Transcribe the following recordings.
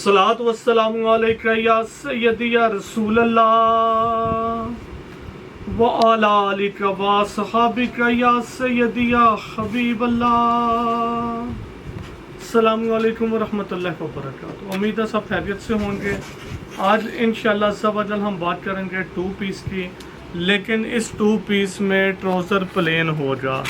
अस्सलातु वस्सलामु अलैका या सय्यदी या रसूल अल्लाह व अला आलिका व सहाबिका या सय्यदी या हबीब अल्लाह। अस्सलामु अलैकुम व रहमतुल्लाहि व बरकातुहू। उम्मीद है सब खैरियत से होंगे। आज इंशाअल्लाह अज़्ज़ा हम बात करेंगे 2 पीस की, लेकिन इस 2 पीस में ट्राउज़र प्लेन होगा।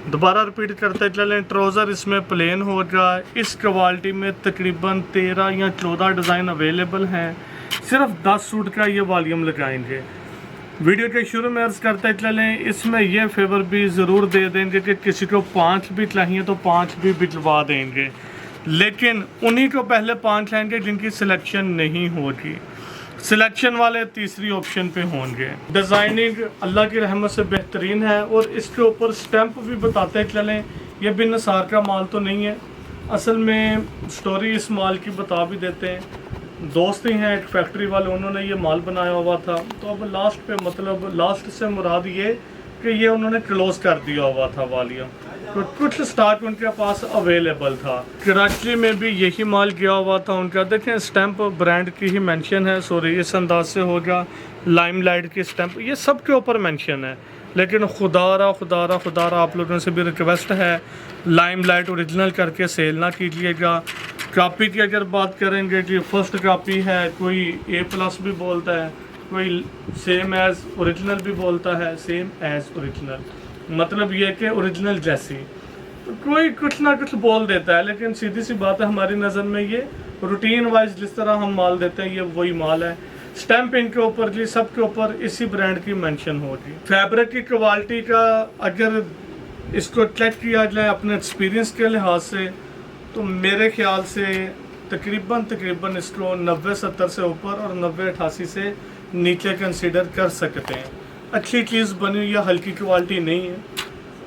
दोबारा रिपीट करते चलें, ट्राउज़र इसमें प्लेन होगा। इस क्वालिटी में तकरीबन 13 या 14 डिज़ाइन अवेलेबल हैं। सिर्फ 10 सूट का ये वॉल्यूम लगाएंगे। वीडियो के शुरू में अर्ज़ करते चलें, इसमें यह फेवर भी ज़रूर दे देंगे कि किसी को 5 भी चाहिए तो 5 भी बिजवा देंगे, लेकिन उन्हीं को पहले 5 लेंगे जिनकी सिलेक्शन नहीं होगी। सिलेक्शन वाले तीसरी ऑप्शन पे होंगे। डिज़ाइनिंग अल्लाह की रहमत से बेहतरीन है और इसके ऊपर स्टैंप भी बताते चलें, ये बिन नसार का माल तो नहीं है। असल में स्टोरी इस माल की बता भी देते हैं। दोस्त ही हैं एक फैक्ट्री वाले, उन्होंने ये माल बनाया हुआ था, तो अब लास्ट पे मतलब लास्ट से मुराद ये कि ये उन्होंने क्लोज़ कर दिया हुआ था वॉल्यूम, तो कुछ स्टॉक उनके पास अवेलेबल था। कराची में भी यही माल गया हुआ था उनका। देखें स्टैंप ब्रांड की ही मेंशन है, सॉरी इस अंदाज से होगा। लाइमलाइट की स्टैंप ये सब के ऊपर मेंशन है, लेकिन खुदारा आप लोगों से भी रिक्वेस्ट है, लाइमलाइट ओरिजिनल करके सेल ना कीजिएगा। कॉपी की अगर बात करेंगे कि फर्स्ट कॉपी है, कोई A+ भी बोलता है, कोई सेम एज़ ओरिजिनल भी बोलता है। सेम एज़ ओरिजिनल मतलब ये कि ओरिजिनल जैसी, तो कोई कुछ ना कुछ बोल देता है, लेकिन सीधी सी बात है हमारी नज़र में ये रूटीन वाइज जिस तरह हम माल देते हैं ये वही माल है। स्टैंप इनके ऊपर जी सब के ऊपर इसी ब्रांड की मेंशन होगी। फैब्रिक की क्वालिटी का अगर इसको चेक किया जाए अपने एक्सपीरियंस के लिहाज से, तो मेरे ख्याल से तकरीबन इसको 90-70 से ऊपर और 90-88 से नीचे कंसीडर कर सकते हैं। अच्छी चीज़ बनी हुई है, हल्की क्वालिटी नहीं है।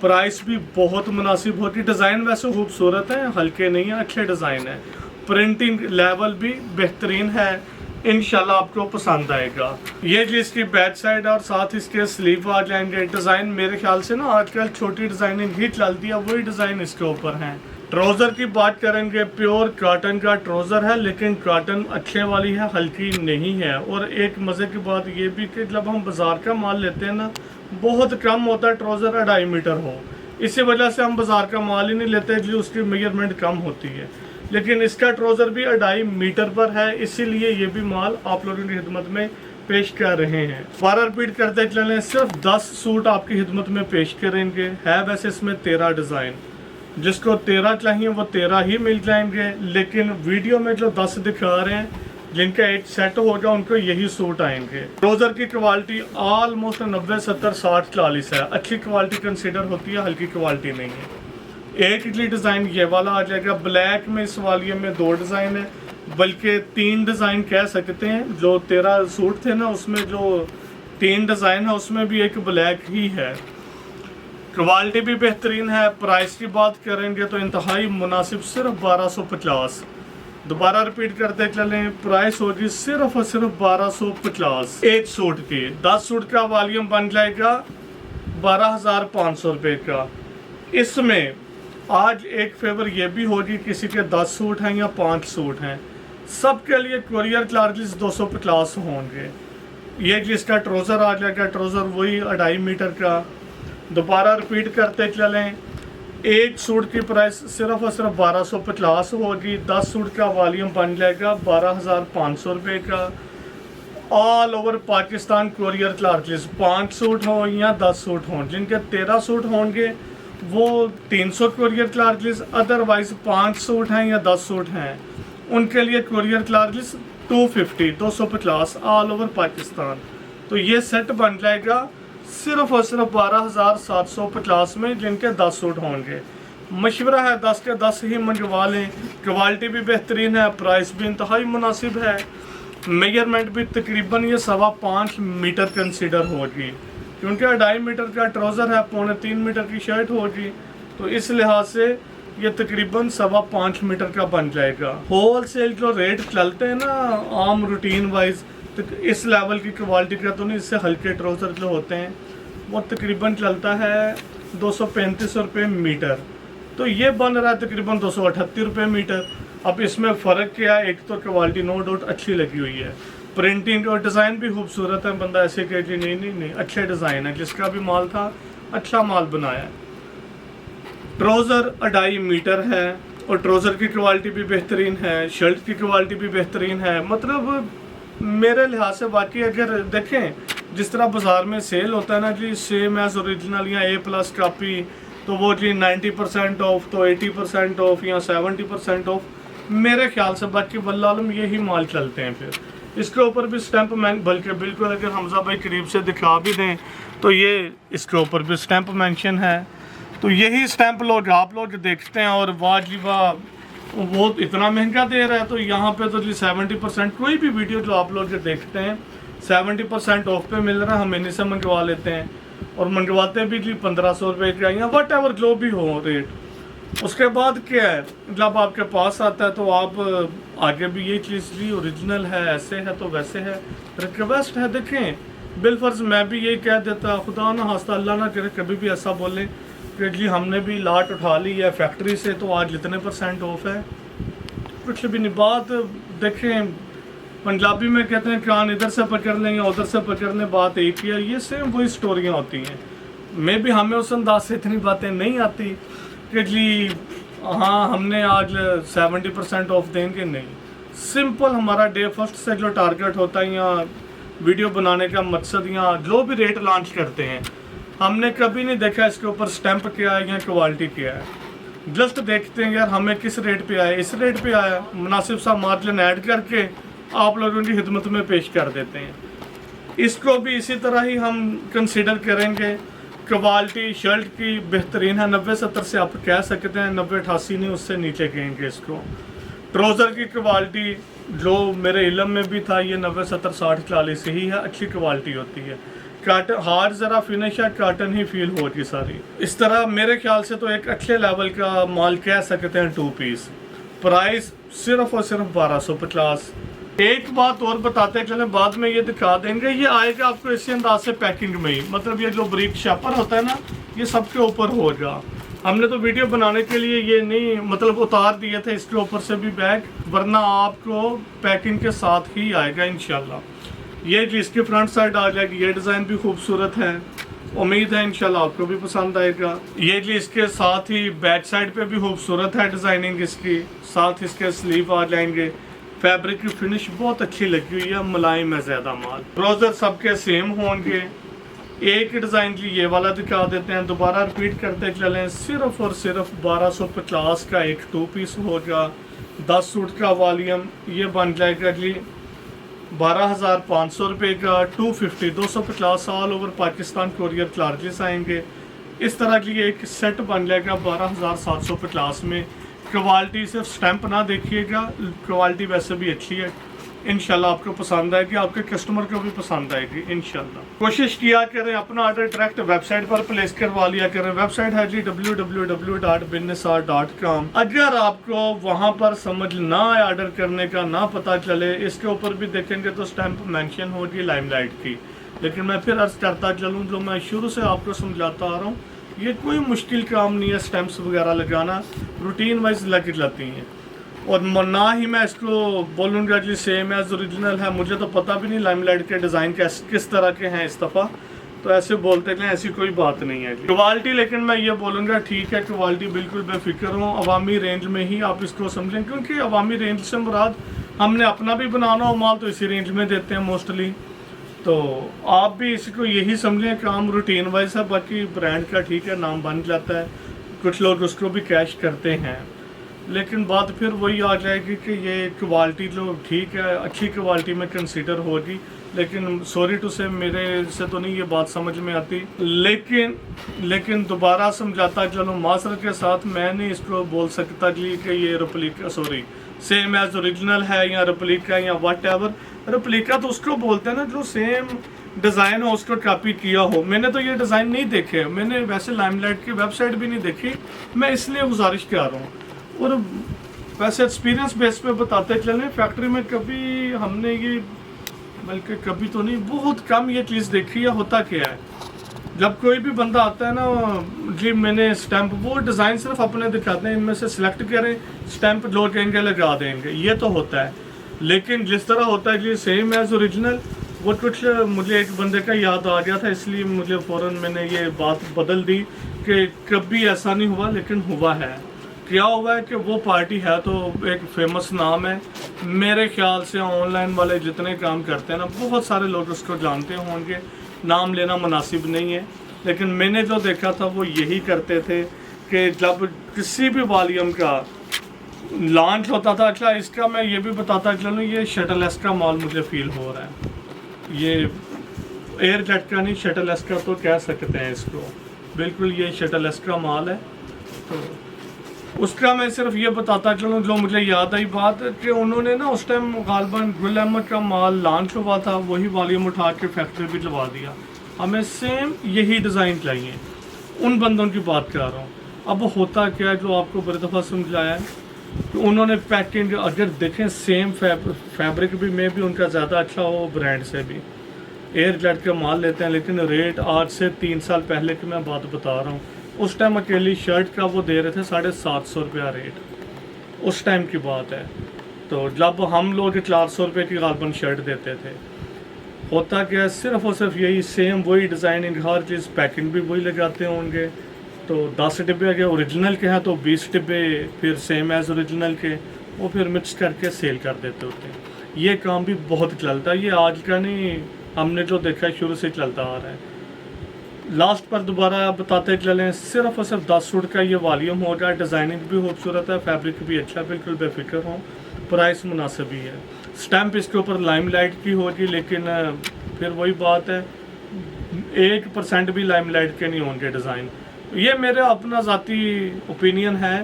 प्राइस भी बहुत मुनासिब होती। डिज़ाइन वैसे खूबसूरत है, हल्के नहीं है, अच्छे डिज़ाइन है। प्रिंटिंग लेवल भी बेहतरीन है, इंशाल्लाह आपको पसंद आएगा। ये जी इसकी बैक साइड और साथ इसके स्लीव आ जाएंगे। डिज़ाइन मेरे ख्याल से ना आजकल छोटी डिज़ाइनिंग ही चलती है, वही डिज़ाइन इसके ऊपर हैं। ट्राउज़र की बात करेंगे, प्योर कॉटन का ट्राउज़र है, लेकिन कॉटन अच्छे वाली है, हल्की नहीं है। और एक मज़े की बात ये भी कि जब हम बाज़ार का माल लेते हैं ना, बहुत कम होता है ट्राउज़र 2.5 मीटर हो। इसी वजह से हम बाज़ार का माल ही नहीं लेते जो उसकी मेजरमेंट कम होती है, लेकिन इसका ट्राउज़र भी 2.5 मीटर पर है, इसीलिए ये भी माल आप लोगों की खिदमत में पेश कर रहे हैं। बार रिपीट करते चलें, सिर्फ 10 सूट आपकी खिदमत में पेश करेंगे। है वैसे इसमें 13 डिज़ाइन, जिसको 13 चाहिए वो 13 ही मिल जाएंगे, लेकिन वीडियो में जो 10 दिखा रहे हैं जिनका एक सेट होगा उनको यही सूट आएंगे। ट्राउज़र की क्वालिटी ऑलमोस्ट 90, 70, 60, 40 है। अच्छी क्वालिटी कंसीडर होती है, हल्की क्वालिटी नहीं है। एक ही डिज़ाइन ये वाला आ जाएगा। ब्लैक में इस वॉल्यूम में 2 डिज़ाइन है, बल्कि 3 डिज़ाइन कह सकते हैं। जो 13 सूट थे ना, उसमें जो 3 डिज़ाइन है उसमें भी एक ब्लैक ही है। क्वालिटी भी बेहतरीन है। प्राइस की बात करेंगे तो इंतहाई मुनासिब, सिर्फ 1250। दोबारा रिपीट करते चलें, प्राइस होगी सिर्फ और सिर्फ 1250 एक सूट की। 10 सूट का वॉल्यूम बन जाएगा 12,500 रुपये का। इसमें आज एक फेवर ये भी होगी, किसी के 10 सूट हैं या 5 सूट हैं, सबके लिए कुरियर चार्जेस 250 होंगे। ये जिसका ट्राउज़र आ जाएगा, ट्राउज़र वही 2.5 मीटर का। दोबारा रिपीट करते चलें, एक सूट की प्राइस सिर्फ और सिर्फ 1250 होगी। 10 सूट का वॉल्यूम बन जाएगा 12,500 रुपये का। All over Pakistan courier charges, 5 suit हों या 10 सूट हों। जिनके 13 सूट होंगे वो 300 कुरियर चार्जेस, अदरवाइज 5 सूट हैं या 10 सूट हैं उनके लिए courier charges 250 all over Pakistan. तो ये सेट बन जाएगा सिर्फ और सिर्फ 12,750 में, जिनके 10 सूट होंगे। मशवरा है 10 के 10 ही मंगवा लें। क्वालिटी भी बेहतरीन है, प्राइस भी इंतहाई मुनासिब है। मेजरमेंट भी तकरीबन ये 5.25 मीटर कंसीडर होगी, क्योंकि 2.5 मीटर का ट्राउज़र है, 2.25 मीटर की शर्ट होगी, तो इस लिहाज से ये तकरीबन 5.25 मीटर का बन जाएगा। होल सेल जो रेट चलते हैं ना आम रूटीन वाइज, तो इस लेवल की क्वालिटी का तो नहीं। इससे हल्के ट्राउज़र जो होते हैं वो तकरीबन चलता है 235 रुपये मीटर, तो ये बन रहा है तकरीबन 238 रुपये मीटर। अब इसमें फ़र्क क्या है, एक तो क्वालिटी नो डाउट अच्छी लगी हुई है, प्रिंटिंग और डिज़ाइन भी खूबसूरत है। बंदा ऐसे कहे कि नहीं अच्छे डिज़ाइन है, जिसका भी माल था अच्छा माल बनाया है। ट्राउज़र 2.5 मीटर है और ट्राउज़र की क्वालिटी भी बेहतरीन है, शर्ट की क्वालिटी भी बेहतरीन है। मतलब मेरे लिहाज से वाकई अगर देखें जिस तरह बाज़ार में सेल होता है ना जी, सेम एज ओरिजिनल या A+ कापी, तो वो जी 90% ऑफ, तो 80% ऑफ या 70% ऑफ, मेरे ख्याल से बाकी वल्लाह यही माल चलते हैं। फिर इसके ऊपर भी स्टैंप बल्कि बिल्कुल अगर हमजा भाई करीब से दिखा भी दें तो ये इसके ऊपर भी स्टैंप मेंशन है। तो यही स्टैंप लोग आप लोग देखते हैं और वाह जी वाह वो इतना महंगा दे रहा है, तो यहाँ पे तो जी 70% कोई भी वीडियो जो आप लोग देखते हैं 70% ऑफ पे मिल रहा है, हम इन्हीं से मंगवा लेते हैं और मंगवाते भी जी 1500 रुपये का या वट एवर जो भी हो रेट। उसके बाद क्या है, जब आपके पास आता है तो आप आगे भी ये चीज़ जी ओरिजिनल है, ऐसे है तो वैसे है, रिक्वेस्ट है। देखें बिलफर्ज मैं भी यही कह देता, खुदा ना खास्ता अल्लाह ना करे कभी भी ऐसा बोलें कि जी हमने भी लाट उठा ली है फैक्ट्री से तो आज इतने % ऑफ है, कुछ भी नहीं। बात देखें पंजाबी में कहते हैं कान इधर से पकड़ लें या उधर से पकड़ लें, बात एक ही है। ये सेम वही स्टोरियाँ होती हैं। मे भी हमें उस अंदाज से इतनी बातें नहीं आती कि जी हाँ हमने आज 70% ऑफ देंगे, नहीं। सिंपल हमारा डे फर्स्ट से जो टारगेट होता है या वीडियो बनाने का मकसद या जो भी रेट लॉन्च करते हैं, हमने कभी नहीं देखा इसके ऊपर स्टैंप क्या है या क्वालिटी क्या है। जस्ट देखते हैं यार हमें किस रेट पे आया, इस रेट पे आया, मुनासिब सा मार्जिन ऐड करके आप लोगों की खिदमत में पेश कर देते हैं। इसको भी इसी तरह ही हम कंसिडर करेंगे। क्वालिटी शर्ट की बेहतरीन है, 90-70 से आप कह सकते हैं, 90-88 नहीं उससे नीचे कहेंगे इसको। ट्राउज़र की क्वालिटी जो मेरे इलम में भी था ये 90-70-60-40 ही है, अच्छी क्वालिटी होती है। काटन हार्ड ज़रा फिनिश है, काटन ही फील होगी सारी। इस तरह मेरे ख्याल से तो एक अच्छे लेवल का माल कह सकते हैं 2 पीस। प्राइस सिर्फ और सिर्फ 1250। एक बात और बताते चले, बाद में ये दिखा देंगे, ये आएगा आपको इसी अंदाज से पैकिंग में ही। मतलब ये जो ब्रीक शॉपर होता है ना, ये सबके ऊपर होगा। हमने तो वीडियो बनाने के लिए ये नहीं मतलब उतार दिए थे इसके ऊपर से भी बैग, वरना आपको पैकिंग के साथ ही आएगा इंशाल्लाह। ये इसकी फ्रंट साइड आ जाएगी, ये डिज़ाइन भी खूबसूरत है, उम्मीद है इंशाल्लाह आपको भी पसंद आएगा। ये जी इसके साथ ही बैक साइड पे भी खूबसूरत है डिज़ाइनिंग इसकी, साथ इसके स्लीव आ जाएंगे। फैब्रिक की फिनिश बहुत अच्छी लगी हुई है, मुलायम है ज़्यादा माल। ट्राउज़र सबके सेम होंगे। एक डिज़ाइन जी ये वाला दिखा देते हैं, दोबारा रिपीट करते चलें। सिर्फ और सिर्फ 1250 का एक 2 पीस होगा। 10 सूट का वॉल्यूम ये बन जाएगा जी 12,500 रुपये का। 250 all over Pakistan courier charges आएंगे। इस तरह की एक सेट बन जाएगा 12,750 में। क्वालिटी सिर्फ स्टैंप ना देखिएगा, क्वालिटी वैसे भी अच्छी है। इंशाल्लाह आपको पसंद आएगी, आपके कस्टमर को भी पसंद आएगी इंशाल्लाह। कोशिश किया करें अपना ऑर्डर डायरेक्ट वेबसाइट पर प्लेस करवा लिया करें। वेबसाइट है जी www.binnisar.com। अगर आपको वहां पर समझ ना आए ऑर्डर करने का, ना पता चले, इसके ऊपर भी देखेंगे तो स्टैंप मेंशन होगी लाइमलाइट की। लेकिन मैं फिर अर्ज करता चलूँ, जो मैं शुरू से आपको समझाता आ रहा हूँ, ये कोई मुश्किल काम नहीं है। स्टैंप्स वगैरह लगाना रूटीन वाइज लग जाती हैं और ना ही मैं इसको बोलूँगा जी सेम एज ओरिजिनल है। मुझे तो पता भी नहीं लाइमलाइट के डिज़ाइन किस तरह के हैं इस दफ़ा, तो ऐसे बोलते हैं, ऐसी कोई बात नहीं है। क्वालिटी लेकिन मैं ये बोलूँगा ठीक है, क्वालिटी बिल्कुल बेफिक्र हो, अवामी रेंज में ही आप इसको समझें, क्योंकि अवामी रेंज से मुराद हमने अपना भी बनाना हो माल तो इसी रेंज में देते हैं मोस्टली। तो आप भी इसको यही समझें, काम रूटीन वाइज है। बाकी ब्रांड का ठीक है, नाम बन जाता है, कुछ लोग उसको भी कैश करते हैं, लेकिन बात फिर वही आ जाएगी कि ये क्वालिटी जो ठीक है, अच्छी क्वालिटी में कंसीडर होगी। लेकिन सॉरी टू से मेरे से तो नहीं ये बात समझ में आती, लेकिन दोबारा समझाता चलो मासर के साथ, मैं नहीं इसको बोल सकता जी कि ये रेप्लिका सेम एज ओरिजिनल है या रेप्लिका या वट एवर। रेप्लिका तो उसको बोलते हैं ना जो सेम डिज़ाइन हो उसको कॉपी किया हो। मैंने तो ये डिज़ाइन नहीं देखे, मैंने वैसे लाइमलाइट की वेबसाइट भी नहीं देखी, मैं इसलिए गुजारिश कर रहा हूँ। और वैसे एक्सपीरियंस बेस पे बताते चलें, फैक्ट्री में कभी हमने ये, बल्कि कभी तो नहीं, बहुत कम ये चीज़ देखी है। होता क्या है, जब कोई भी बंदा आता है ना जी मैंने स्टैंप, वो डिज़ाइन सिर्फ अपने दिखाते हैं, इनमें से सिलेक्ट करें, स्टैंप लो कहेंगे लगा देंगे, ये तो होता है। लेकिन जिस तरह होता है कि सेम एज ओरिजिनल, वो कुछ मुझे एक बंदे का याद आ गया था, इसलिए मुझे फ़ौरन मैंने ये बात बदल दी कि कभी ऐसा नहीं हुआ, लेकिन हुआ है। क्या हुआ है कि वो पार्टी है तो एक फेमस नाम है, मेरे ख्याल से ऑनलाइन वाले जितने काम करते हैं ना बहुत सारे लोग उसको जानते होंगे, नाम लेना मुनासिब नहीं है, लेकिन मैंने जो देखा था वो यही करते थे कि जब किसी भी वॉल्यूम का लॉन्च होता था। अच्छा इसका मैं ये भी बताता चलूँ, ये शटल एस का माल मुझे फील हो रहा है, ये एयर जेट का नहीं शटल एस का तो कह सकते हैं इसको, बिल्कुल ये शटल एस का माल है। तो उसका मैं सिर्फ ये बताता चलूँ, जो मुझे याद आई बात कि उन्होंने ना उस टाइम गालबन गुल अहमद का माल लॉन्च हुआ था, वही वॉल्यूम उठा के फैक्ट्री भी लगा दिया। हमें सेम यही डिज़ाइन चाहिए, उन बंदों की बात कर रहा हूँ। अब होता क्या है, जो आपको बड़ी दफ़ा समझाया है कि उन्होंने पैकिंग अगर देखें सेम फैब्रिक भी में भी उनका ज़्यादा अच्छा हो, ब्रांड से भी एयर जेट का माल लेते हैं, लेकिन रेट आज से 3 साल पहले की मैं बात बता रहा हूँ, उस टाइम अकेली शर्ट का वो दे रहे थे 750 रुपया रेट, उस टाइम की बात है। तो जब हम लोग 400 रुपये की गालबन शर्ट देते थे, होता क्या सिर्फ और सिर्फ यही सेम वही डिज़ाइनिंग, हर चीज़, पैकिंग भी वही लगाते होंगे। तो 10 डिब्बे अगर ओरिजिनल के हैं तो 20 डिब्बे फिर सेम एज ओरिजिनल के, वो फिर मिक्स करके सेल कर देते होते हैं। ये काम भी बहुत चलता है, ये आज का नहीं, हमने जो देखा है शुरू से चलता आ रहा है। लास्ट पर दोबारा बताते चलें, सिर्फ और सिर्फ 10 सूट का ये वॉल्यूम होगा, डिज़ाइनिंग भी खूबसूरत है, फैब्रिक भी अच्छा, बिल्कुल बेफिक्र हो, प्राइस मुनासिब ही है। स्टैंप इसके ऊपर लाइमलाइट की होगी, लेकिन फिर वही बात है 1% भी लाइमलाइट के नहीं होंगे डिज़ाइन। ये मेरा अपना ज़ाती ओपिनियन है,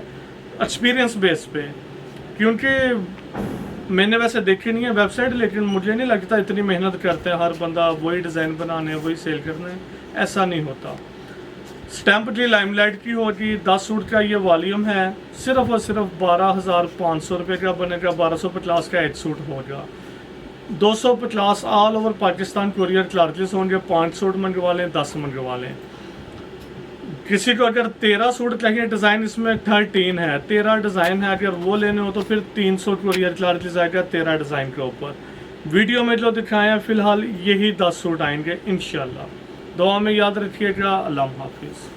एक्सपीरियंस बेस पे, क्योंकि मैंने वैसे देखी नहीं है वेबसाइट, लेकिन मुझे नहीं लगता इतनी मेहनत करते हैं हर बंदा वही डिज़ाइन बनाने वही सेल करने, ऐसा नहीं होता। स्टैंप की लाइमलाइट की होगी, 10 सूट का ये वॉल्यूम है, सिर्फ और सिर्फ 12,500 रुपये का बनेगा, 1250 का एक सूट होगा, 250 all over Pakistan courier charges होंगे। 5 सूट मंगवा लें, 10 मंगवा लें। किसी को अगर 13 सूट चाहिए, डिज़ाइन इसमें 13 है, 13 डिज़ाइन है, अगर वो लेने हो तो फिर 300 कुरियर चार्जेस आएगा 13 डिज़ाइन के ऊपर। वीडियो में जो दिखाए हैं फ़िलहाल यही 10 सूट आएंगे इंशाल्लाह। दुआ में याद रखिएगा। अल्लाह हाफिज़।